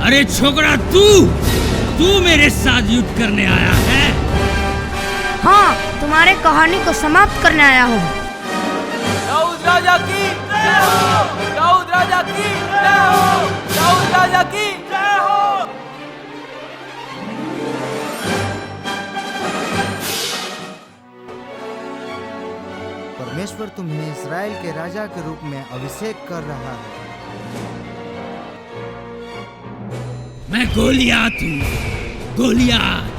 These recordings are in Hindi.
अरे छोकरा, तू मेरे साथ युद्ध करने आया है? हाँ, तुम्हारे कहानी को समाप्त करने आया हूँ। दाऊद राजा की जय हो! दाऊद राजा की जय हो! दाऊद राजा की जय हो! परमेश्वर तुम्हें इस्राएल के राजा के रूप में अभिषेक कर रहा है। मैं गोलियात हूँ, गोलियात।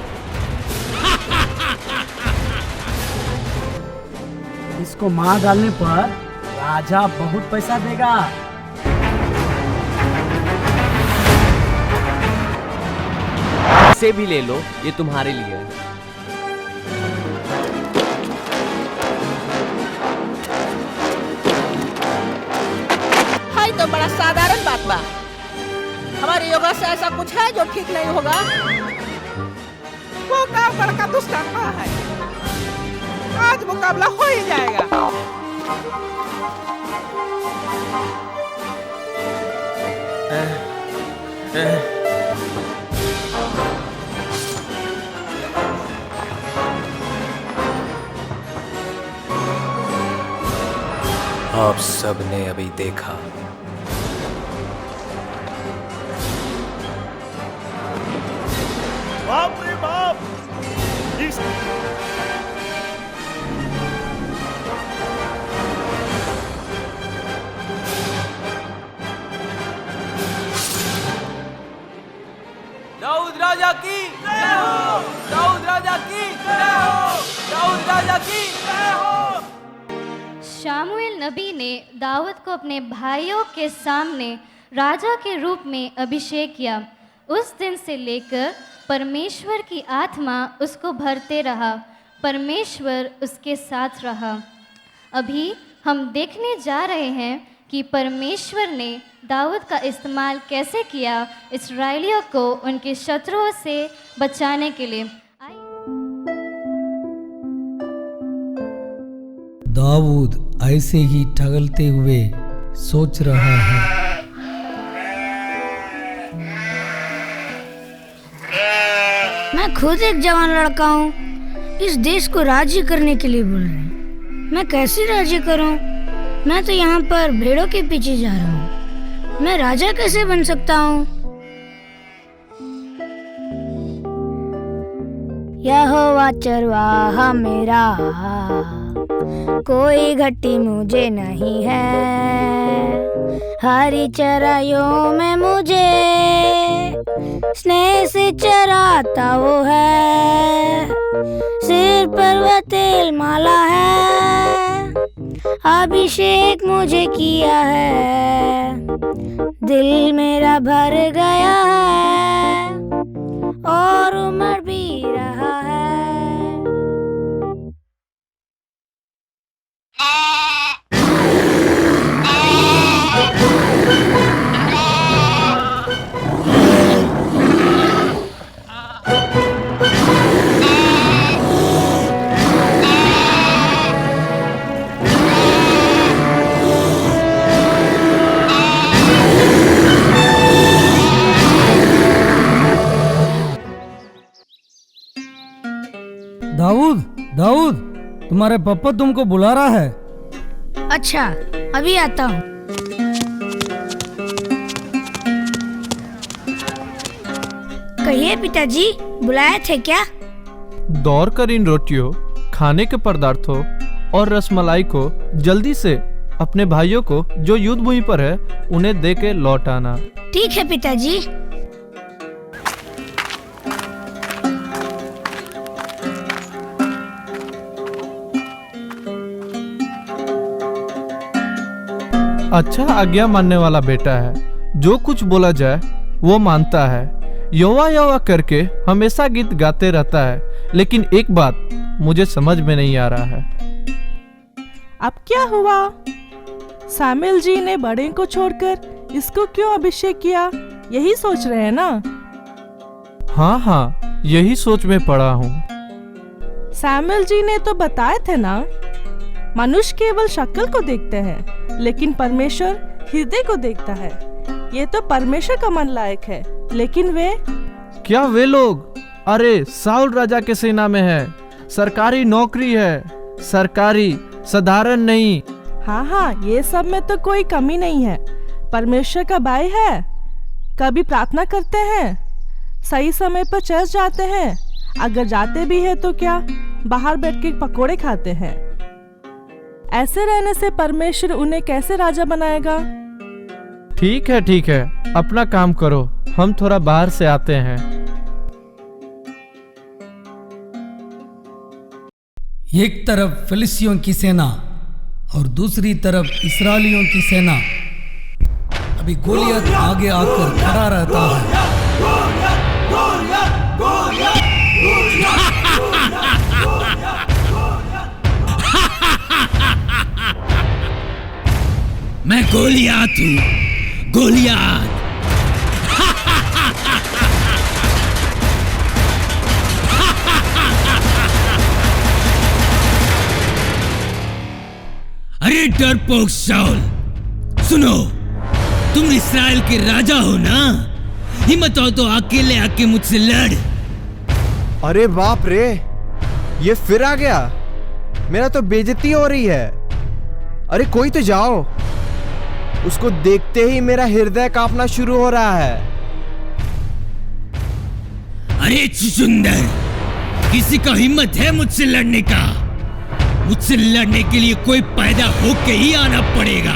इसको मार डालने पर राजा बहुत पैसा देगा। इसे भी ले लो, ये तुम्हारे लिए है। हाय, तो बड़ा साधारण बात बा। हमारे योगा से ऐसा कुछ है जो ठीक नहीं होगा? वो का बड़का दुष्कर्मा है। आज मुकाबला हो ही जाएगा। आप सब ने अभी देखा, बाप रे बाप! दाऊद राजा की जय हो! दाऊद राजा की जय हो! दाऊद राजा की जय हो! शामुएल नबी ने दाऊद को अपने भाइयों के सामने राजा के रूप में अभिषेक किया। उस दिन से लेकर परमेश्वर की आत्मा उसको भरते रहा। परमेश्वर उसके साथ रहा। अभी हम देखने जा रहे हैं कि परमेश्वर ने दाऊद का इस्तेमाल कैसे किया इस्राएलियों को उनके शत्रुओं से बचाने के लिए। दाऊद ऐसे ही टहलते हुए सोच रहा है, मैं खुद एक जवान लड़का हूँ, इस देश को राज्य करने के लिए बोल रहे हैं। मैं कैसे राज्य करूँ? मैं तो यहाँ पर भेड़ों के पीछे जा रहा हूँ। मैं राजा कैसे बन सकता हूँ? यहोवा चरवाहा मेरा, कोई घटी मुझे नहीं है। हरी चराइयों में मुझे स्नेह से चराता वो है। सिर पर वह तेल माला है, अभिषेक मुझे किया है। दिल मेरा भर गया है और उमड़ भी रहा है। दाऊद, दाऊद, तुम्हारे पापा तुमको बुला रहा है। अच्छा, अभी आता हूँ। कहिए पिताजी, बुलाए थे क्या? दौड़ कर इन रोटियों, खाने के पदार्थों और रसमलाई को जल्दी से अपने भाइयों को जो युद्ध भूमि पर है उन्हें दे के लौट आना। ठीक है पिताजी। अच्छा आज्ञा मानने वाला बेटा है, जो कुछ बोला जाए वो मानता है। यहोवा यहोवा करके हमेशा गीत गाते रहता है, लेकिन एक बात मुझे समझ में नहीं आ रहा है। अब क्या हुआ? सामुएल जी ने बड़े को छोड़कर इसको क्यों अभिषेक किया? यही सोच रहे हैं ना? हाँ, यही सोच में पड़ा हूँ। सामुएल जी ने तो बताए थे ना, मनुष्य केवल शक्ल को देखते हैं, लेकिन परमेश्वर हृदय को देखता है। ये तो परमेश्वर का मन लायक है। लेकिन वे क्या वे लोग? अरे साउल राजा के सेना में है, सरकारी नौकरी है, सरकारी, साधारण नहीं। हाँ, ये सब में तो कोई कमी नहीं है। परमेश्वर का भाई है, कभी प्रार्थना करते हैं, सही समय पर चर्च जाते हैं, अगर जाते भी हैं तो क्या बाहर बैठ के पकोड़े खाते हैं। ऐसे रहने से परमेश्वर उन्हें कैसे राजा बनाएगा? ठीक है, अपना काम करो, हम थोड़ा बाहर से आते हैं। एक तरफ फिलिस्तियों की सेना और दूसरी तरफ इस्राएलियों की सेना। अभी गोलियत आगे आकर खड़ा रहता है। मैं गोलियात हूँ, गोलियात। अरे डरपोक शाऊल, सुनो, तुम इस्राएल के राजा हो ना? हिम्मत हो तो अकेले आके मुझसे लड़। अरे बाप रे, ये फिर आ गया। मेरा तो बेइज्जती हो रही है। अरे कोई तो जाओ। उसको देखते ही मेरा हृदय कांपना शुरू हो रहा है। अरे चुचुंदर, किसी का हिम्मत है मुझसे लड़ने का? मुझसे लड़ने के लिए कोई पैदा होके ही आना पड़ेगा।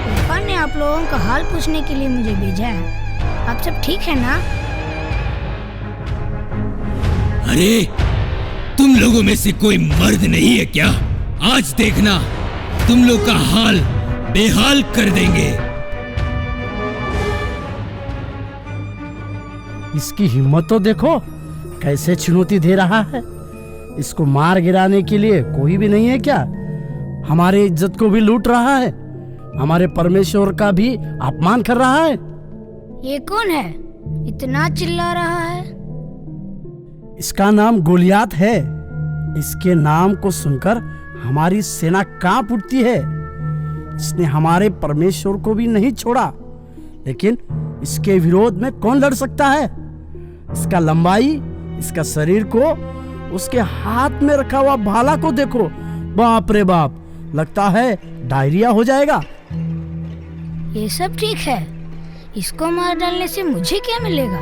पापा ने आप लोगों का हाल पूछने के लिए मुझे भेजा है। आप सब ठीक है ना? अरे तुम लोगों में से कोई मर्द नहीं है क्या? आज देखना, तुम लोग का हाल बेहाल कर देंगे। इसकी हिम्मत तो देखो, कैसे चुनौती दे रहा है। इसको मार गिराने के लिए कोई भी नहीं है क्या? हमारी इज्जत को भी लूट रहा है, हमारे परमेश्वर का भी अपमान कर रहा है। ये कौन है, इतना चिल्ला रहा है? इसका नाम गोलियात है। इसके नाम को सुनकर हमारी सेना कांप उठती है। इसने हमारे परमेश्वर को भी नहीं छोड़ा, लेकिन इसके विरोध में कौन लड़ सकता है? इसका लंबाई, इसका शरीर को, उसके हाथ में रखा हुआ भाला को देखो। बाप रे बाप, लगता है डायरिया हो जाएगा। ये सब ठीक है, इसको मार डालने से मुझे क्या मिलेगा?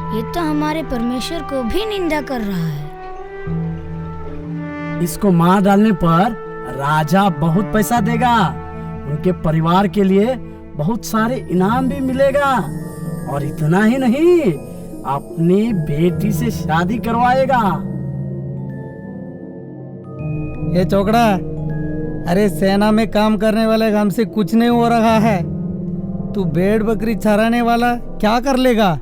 ये तो हमारे परमेश्वर को भी निंदा कर रहा है। इसको मार डालने पर राजा बहुत पैसा देगा, उनके परिवार के लिए बहुत सारे इनाम भी मिलेगा, और इतना ही नहीं, अपनी बेटी से शादी करवाएगा। ये चोकड़ा, अरे सेना में काम करने वाले काम से कुछ नहीं हो रहा है। तू भेड़ बकरी चराने वाला क्या कर लेगा?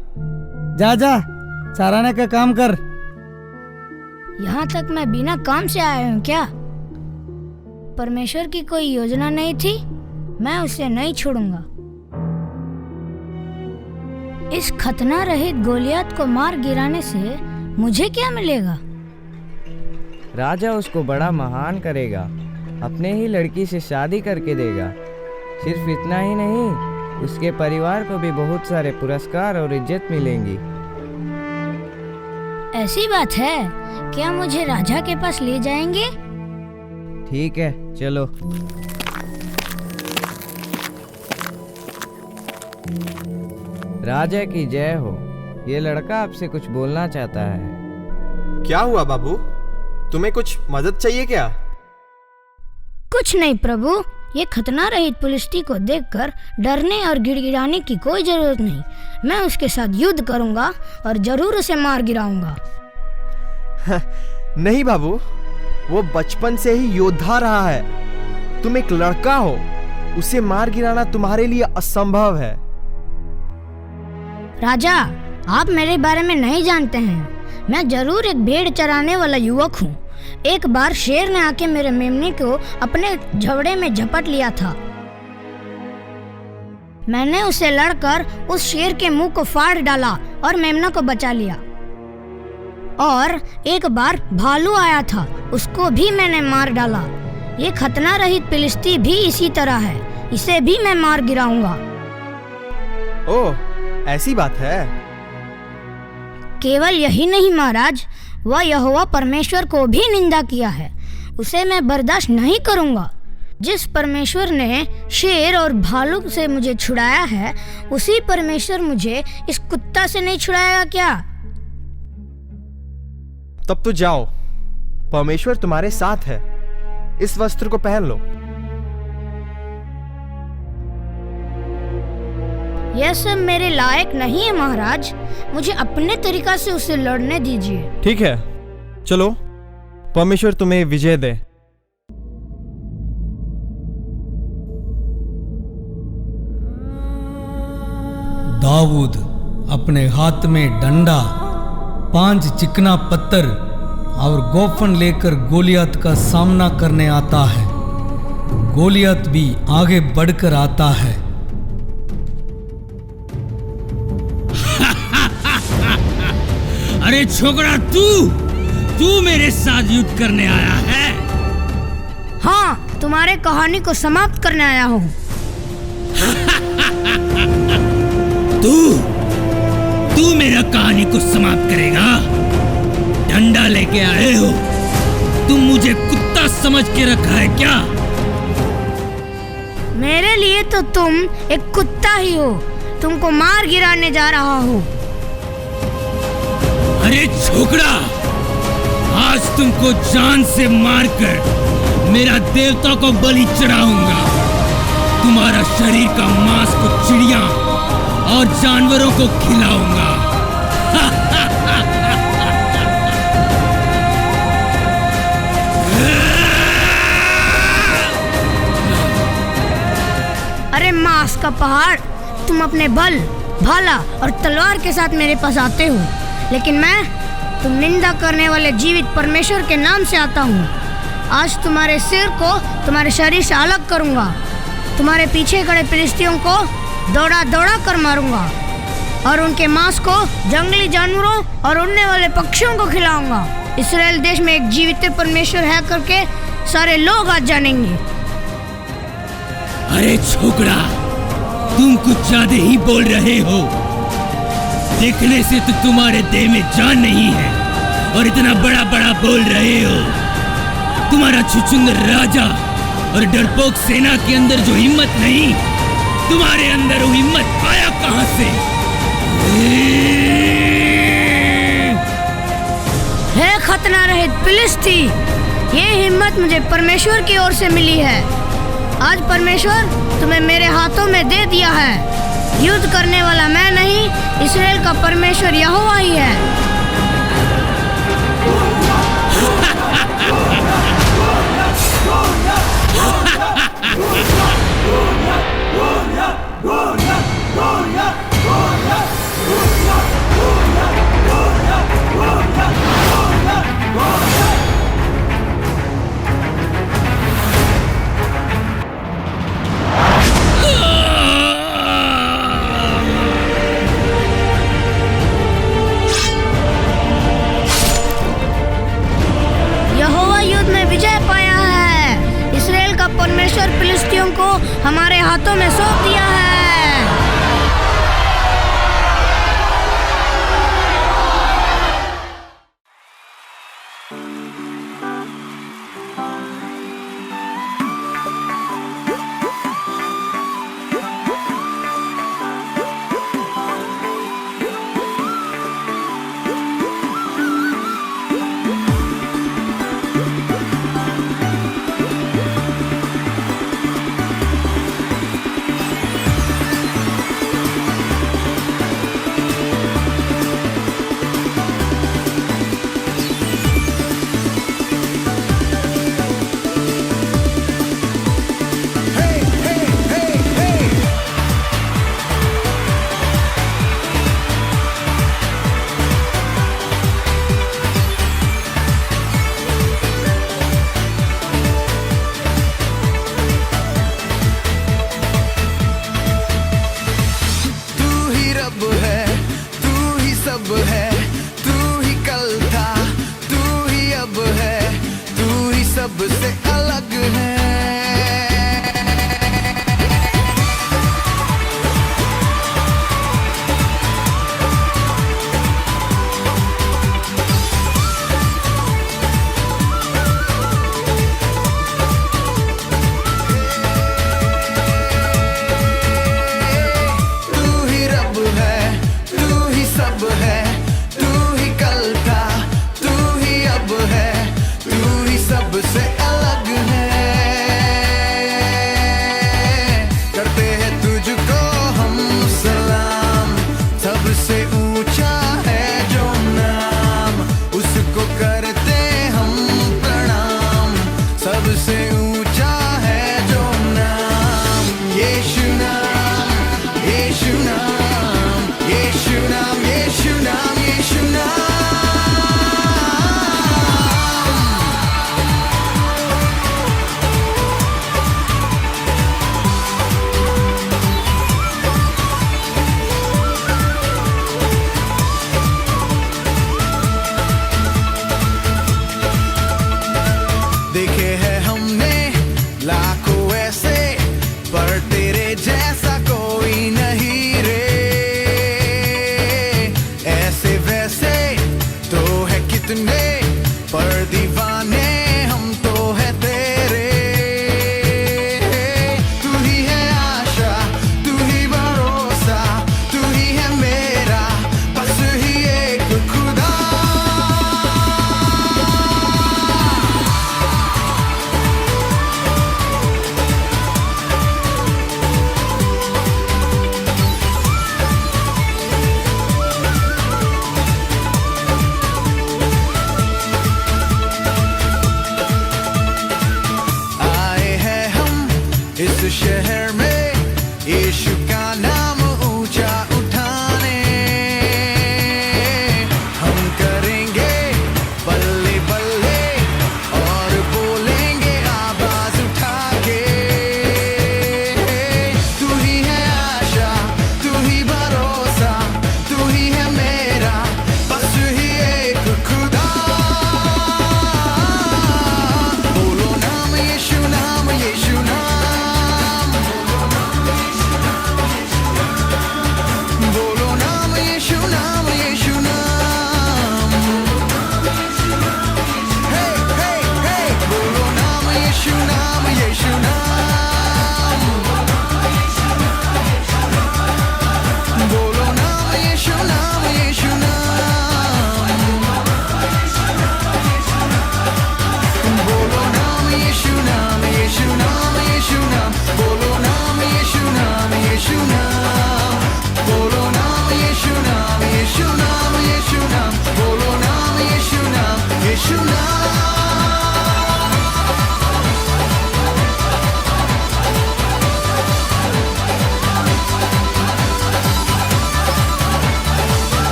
जा जा, चराने का काम कर। यहाँ तक मैं बिना काम से आया हूँ क्या? परमेश्वर की कोई योजना नहीं थी? मैं उसे नहीं छोड़ूंगा। इस खतना रहित गोलियत को मार गिराने से मुझे क्या मिलेगा? राजा उसको बड़ा महान करेगा, अपने ही लड़की से शादी करके देगा। सिर्फ इतना ही नहीं, उसके परिवार को भी बहुत सारे पुरस्कार और इज्जत मिलेंगी। ऐसी बात है क्या? मुझे राजा के पास ले जाएंगे? ठीक है, चलो। राजा की जय हो। ये लड़का आपसे कुछ बोलना चाहता है। क्या हुआ बाबू, तुम्हें कुछ मदद चाहिए क्या? कुछ नहीं प्रभु, ये खतना रहित पुलिस्ती को देखकर डरने और गिड़गिड़ाने की कोई जरूरत नहीं। मैं उसके साथ युद्ध करूंगा और जरूर उसे मार गिराऊंगा। नहीं बाबू, वो बचपन से ही योद्धा रहा है। तुम एक लड़का हो, उसे मार गिराना तुम्हारे लिए असंभव है। राजा, आप मेरे बारे में नहीं जानते हैं। मैं जरूर एक भेड़ चराने वाला युवक हूँ। एक बार शेर ने आके मेरे मेमने को अपने झवड़े में झपट लिया था। मैंने उसे लड़कर उस शेर के मुंह को फाड़ डाला और मेमना को बचा लिया। और एक बार भालू आया था, उसको भी मैंने मार डाला। ये खतना रहित फिलिस्ती भी इसी तरह है, इसे भी मैं मार गिराऊंगा। ओह, ऐसी बात है। केवल यही नहीं महाराज, वह यहोवा परमेश्वर को भी निंदा किया है, उसे मैं बर्दाश्त नहीं करूंगा। जिस परमेश्वर ने शेर और भालू से मुझे छुड़ाया है, उसी परमेश्वर मुझे इस कुत्ता से नहीं छुड़ाएगा क्या? तब तो जाओ, परमेश्वर तुम्हारे साथ है। इस वस्त्र को पहन लो। यह सब मेरे लायक नहीं है महाराज, मुझे अपने तरीका से उससे लड़ने दीजिए। ठीक है, चलो, परमेश्वर तुम्हें विजय दे। दाऊद अपने हाथ में डंडा, 5 चिकना पत्थर और गोफन लेकर गोलियत का सामना करने आता है। गोलियत भी आगे बढ़कर आता है। अरे छोकरा, तू मेरे साथ युद्ध करने आया है? हाँ, तुम्हारे कहानी को समाप्त करने आया हूँ। तू मेरा कहानी को समाप्त करेगा? डंडा लेके आए हो? तुम मुझे कुत्ता समझ के रखा है क्या? मेरे लिए तो तुम एक कुत्ता ही हो, तुमको मार गिराने जा रहा हूँ। अरे छोकरा, आज तुमको जान से मारकर मेरा देवता को बलि चढ़ाऊंगा। तुम्हारा शरीर का मांस को चिड़िया और जानवरों को खिलाऊंगा। अरे मांस का पहाड़, तुम अपने बल, भाला और तलवार के साथ मेरे पास आते हो, लेकिन मैं तुम निंदा करने वाले जीवित परमेश्वर के नाम से आता हूँ। आज तुम्हारे सिर को तुम्हारे शरीर से अलग करूँगा, तुम्हारे पीछे खड़े फिलिस्तियों को दौड़ा दौड़ा कर मारूंगा और उनके मांस को जंगली जानवरों और उड़ने वाले पक्षियों को खिलाऊंगा। इस्राएल देश में एक जीवित परमेश्वर है करके सारे लोग आज जानेंगे। अरे छोकरा, तुम कुछ ज्यादा ही बोल रहे हो। देखने से तो तुम्हारे देह में जान नहीं है और इतना बड़ा बड़ा बोल रहे हो। तुम्हारा छुछुंदर राजा और डरपोक सेना के अंदर जो हिम्मत नहीं, तुम्हारे अंदर वो हिम्मत आया कहां से? हे खतना रहित फिलिस्ती, ये हिम्मत मुझे परमेश्वर की ओर से मिली है। आज परमेश्वर तुम्हें मेरे हाथों में दे दिया है। युद्ध करने वाला मैं नहीं, इस्राएल का परमेश्वर यहोवा ही है। परमेश्वर फिलिस्तियों को हमारे हाथों में सौंप दिया है। सबसे अलग है।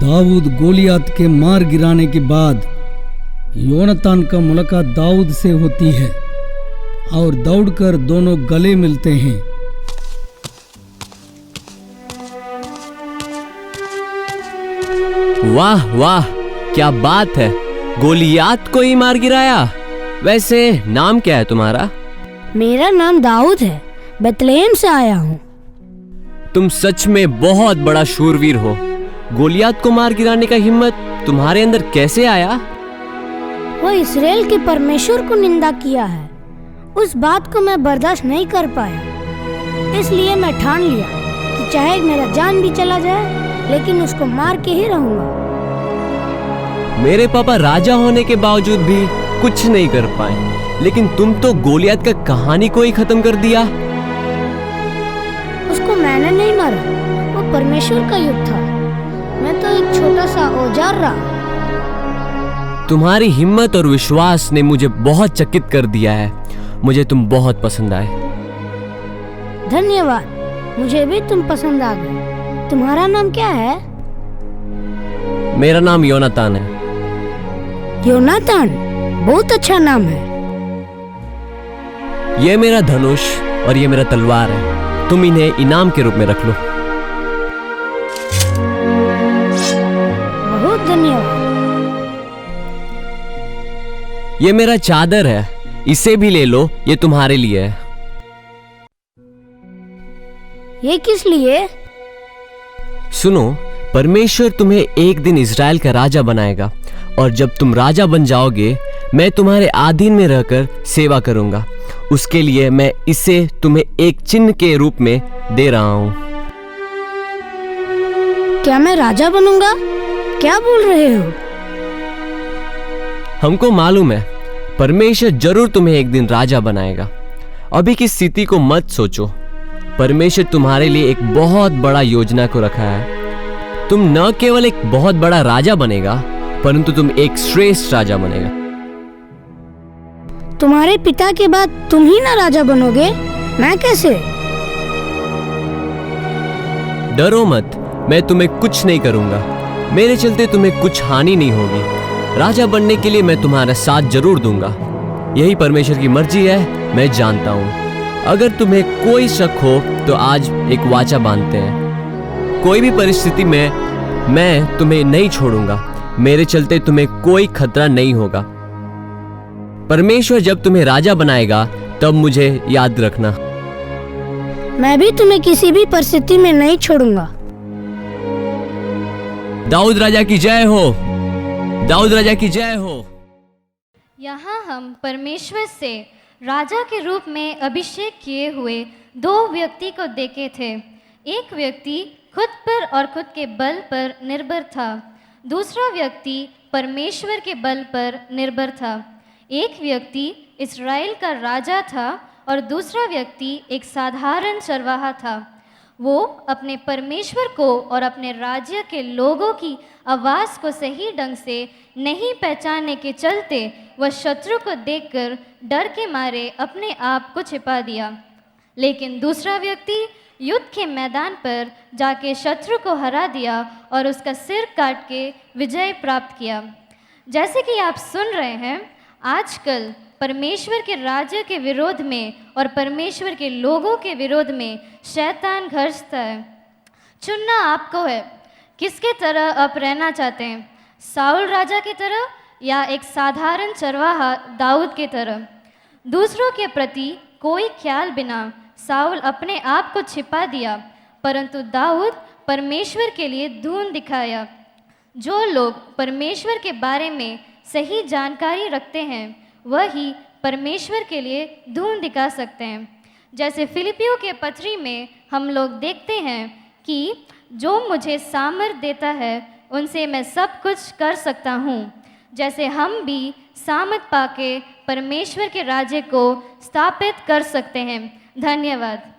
दाऊद गोलियात के मार गिराने के बाद योनातान का मुलाकात दाऊद से होती है और दौड़कर दोनों गले मिलते हैं। वाह वाह, क्या बात है, गोलियात को ही मार गिराया। वैसे नाम क्या है तुम्हारा? मेरा नाम दाऊद है, बेतलेहम से आया हूँ। तुम सच में बहुत बड़ा शूरवीर हो। गोलियात को मार गिराने का हिम्मत तुम्हारे अंदर कैसे आया? वो इस्राएल के परमेश्वर को निंदा किया है, उस बात को मैं बर्दाश्त नहीं कर पाया। इसलिए मैं ठान लिया कि चाहे मेरा जान भी चला जाए लेकिन उसको मार के ही रहूंगा। मेरे पापा राजा होने के बावजूद भी कुछ नहीं कर पाए, लेकिन तुम तो गोलियात का कहानी को ही खत्म कर दिया। उसको मैंने नहीं मारा, वो परमेश्वर का युद्ध था। मैं तो एक छोटा सा औजार रहा। तुम्हारी हिम्मत और विश्वास ने मुझे बहुत चकित कर दिया है। मुझे तुम बहुत पसंद आए। धन्यवाद, मुझे भी तुम पसंद आ गए। तुम्हारा नाम क्या है? मेरा नाम योनातान है। योनातान, बहुत अच्छा नाम है। ये मेरा धनुष और ये मेरा तलवार है, तुम इन्हें इनाम के रूप में रख लो। बहुत धन्यवाद। ये मेरा चादर है, इसे भी ले लो, ये तुम्हारे लिए है। ये किस लिए? सुनो, परमेश्वर तुम्हें एक दिन इज़राइल का राजा बनाएगा और जब तुम राजा बन जाओगे मैं तुम्हारे अधीन में रहकर सेवा करूंगा। उसके लिए मैं इसे तुम्हें एक चिन्ह के रूप में दे रहा हूं। क्या मैं राजा बनूंगा? क्या बोल रहे हो? हमको मालूम है परमेश्वर जरूर तुम्हें एक दिन राजा बनाएगा। अभी की स्थिति को मत सोचो, परमेश्वर तुम्हारे लिए एक बहुत बड़ा योजना को रखा है। तुम न केवल एक बहुत बड़ा राजा बनेगा परंतु तुम एक श्रेष्ठ राजा बनेगा। तुम्हारे पिता के बाद तुम ही ना राजा बनोगे? मैं कैसे? डरो मत, मैं तुम्हें कुछ नहीं करूंगा। मेरे चलते तुम्हें कुछ हानि नहीं होगी। राजा बनने के लिए मैं तुम्हारा साथ जरूर दूंगा। यही परमेश्वर की मर्जी है, मैं जानता हूं। अगर तुम्हें कोई शक हो तो आज एक वाचा बांधते हैं। कोई भी परिस्थिति में मैं तुम्हें नहीं छोड़ूंगा। मेरे चलते तुम्हें कोई खतरा नहीं होगा। परमेश्वर जब तुम्हें राजा बनाएगा तब मुझे याद रखना। मैं भी तुम्हें किसी भी परिस्थिति में नहीं छोड़ूंगा। दाऊद राजा की जय हो, दाऊद राजा की जय हो। यहाँ हम परमेश्वर से राजा के रूप में अभिषेक किए हुए दो व्यक्ति को देखे थे। एक व्यक्ति खुद पर और खुद के बल पर निर्भर था, दूसरा व्यक्ति परमेश्वर के बल पर निर्भर था। एक व्यक्ति इस्राएल का राजा था और दूसरा व्यक्ति एक साधारण चरवाहा था। वो अपने परमेश्वर को और अपने राज्य के लोगों की आवाज़ को सही ढंग से नहीं पहचानने के चलते वह शत्रु को देखकर डर के मारे अपने आप को छिपा दिया। लेकिन दूसरा व्यक्ति युद्ध के मैदान पर जाके शत्रु को हरा दिया और उसका सिर काट के विजय प्राप्त किया। जैसे कि आप सुन रहे हैं, आजकल परमेश्वर के राज्य के विरोध में और परमेश्वर के लोगों के विरोध में शैतान गरजता है। चुनना आपको है, किसके तरह आप रहना चाहते हैं, साउल राजा की तरह या एक साधारण चरवाहा दाऊद की तरह। दूसरों के प्रति कोई ख्याल बिना साउल अपने आप को छिपा दिया, परंतु दाऊद परमेश्वर के लिए धून दिखाया। जो लोग परमेश्वर के बारे में सही जानकारी रखते हैं वही परमेश्वर के लिए धून दिखा सकते हैं। जैसे फिलिपियों के पत्री में हम लोग देखते हैं कि जो मुझे सामर्थ देता है उनसे मैं सब कुछ कर सकता हूँ। जैसे हम भी सामर्थ पाके परमेश्वर के राज्य को स्थापित कर सकते हैं। धन्यवाद।